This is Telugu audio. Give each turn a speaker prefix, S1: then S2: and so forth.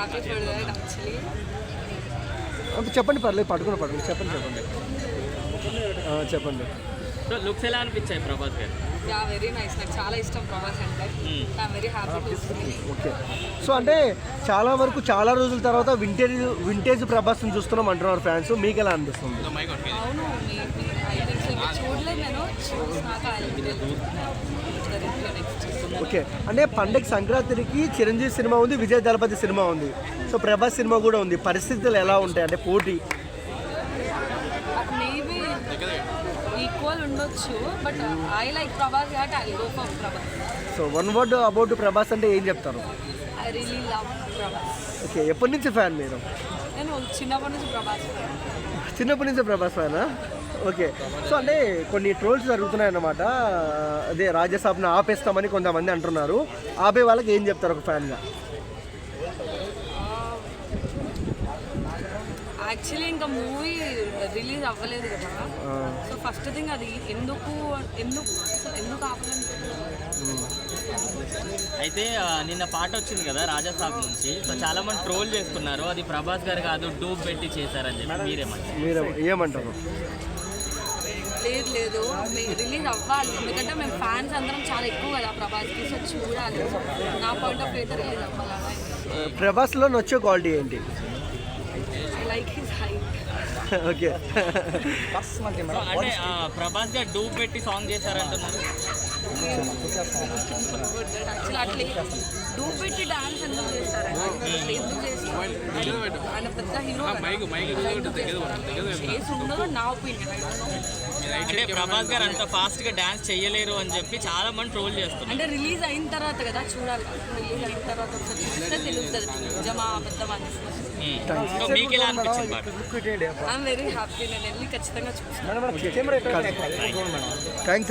S1: Happy for that actually.
S2: చెప్పండి, పర్లేదు, పట్టుకుని చెప్పండి. చెప్పండి.
S3: సో లుక్స్ ఎలా అనిపించాయి ప్రభాస్ గారు?
S1: యా వెరీ నైస్, నాకు చాలా ఇష్టం ప్రభాస్ అంటే. I'm very happy to see.
S2: Okay. So అంటే చాలా వరకు చాలా రోజుల తర్వాత వింటేజ్ ప్రభాస్ని చూస్తున్నాం అంటున్నారు ఫ్యాన్స్. మీకు ఎలా అనిపిస్తుంది?
S1: అవును, మేబీ ఐ థింక్ సో. చూడలేదు నేను, చూసినాక
S2: ఓకే. అంటే పండగ సంక్రాంతికి చిరంజీవి సినిమా ఉంది, విజయ్ దళపతి సినిమా ఉంది, సో ప్రభాస్ సినిమా కూడా ఉంది. పరిస్థితులు ఎలా ఉంటాయి అంటే పోటీ?
S1: మేబీ ఈక్వల్ ఉండొచ్చు, బట్ ఐ లైక్ ప్రభాస్ కాబట్టి I go for Prabhas.
S2: So one word about Prabhas అంటే ఏం చెప్తారు?
S1: I really love Prabhas.
S2: Okay. ఎప్పటి నుంచి ఫ్యాన్ మీరు?
S1: నేను చిన్నప్పటి నుంచి ప్రభాస్ fan.
S2: చిన్నప్పటి నుంచి ప్రభాస్ ఫ్యానా? ఓకే. సో అంటే కొన్ని ట్రోల్స్ జరుగుతున్నాయి అన్నమాట. అదే రాజసాబ్ని ఆపేస్తామని కొంతమంది అంటున్నారు. ఆపే వాళ్ళకి ఏం చెప్తారు ఒక ఫ్యాన్గా?
S1: యాక్చువల్లీ ఇంకా మూవీ రిలీజ్ అవ్వలేదు కదా, సో ఫస్ట్ థింగ్ అది ఎందుకు ఆపలేదు.
S3: అయితే నిన్న పాట వచ్చింది కదా రాజాసాబ్ నుంచి, సో చాలా మంది ట్రోల్ చేసుకున్నారు అది ప్రభాస్ గారు కాదు డూబ్ పెట్టి చేశారని చెప్పి.
S2: మీరు ఏమంటారు?
S1: లేదు, రిలీజ్ అవ్వాలి, ఎందుకంటే మేము ఫ్యాన్స్ అందరం చాలా ఎక్కువ కదా ప్రభాస్కి, సో చూడాలి. నా పాయింట్ ఆఫ్ వ్యూ రిలీజ్ అవ్వాలి.
S2: ప్రభాస్లో నచ్చే క్వాలిటీ ఏంటి?
S1: I like his height.
S2: Okay.
S3: అంటే ప్రభాస్ గారు డూబ్ పెట్టి సాంగ్ చేశారంటున్నారు.
S1: యాక్చువల్లీ అట్లే డూబ్ పెట్టి డాన్స్ ఎందుకు చేస్తారంటే ఎందుకు చేస్తారు? ఆయన పెద్ద హీరో చేసి ఉండదు నా ఒపీనియన్.
S3: అంటే ప్రభాస్ గారు అంత ఫాస్ట్ గా డాన్స్ చేయలేరు అని చెప్పి చాలా మంది ట్రోల్ చేస్తున్నారు.
S1: అంటే రిలీజ్ అయిన తర్వాత కదా చూడాలి, రిలీజ్ అయిన తర్వాత ఒకసారి చూస్తే తెలుస్తుంది నిజమా అబద్ధమా అని.
S3: సో మీకు ఎలా అనిపించింది?
S1: ఐఎమ్ వెరీ హ్యాపీ, నేను వెళ్ళి ఖచ్చితంగా చూస్తాను.
S2: థ్యాంక్స్.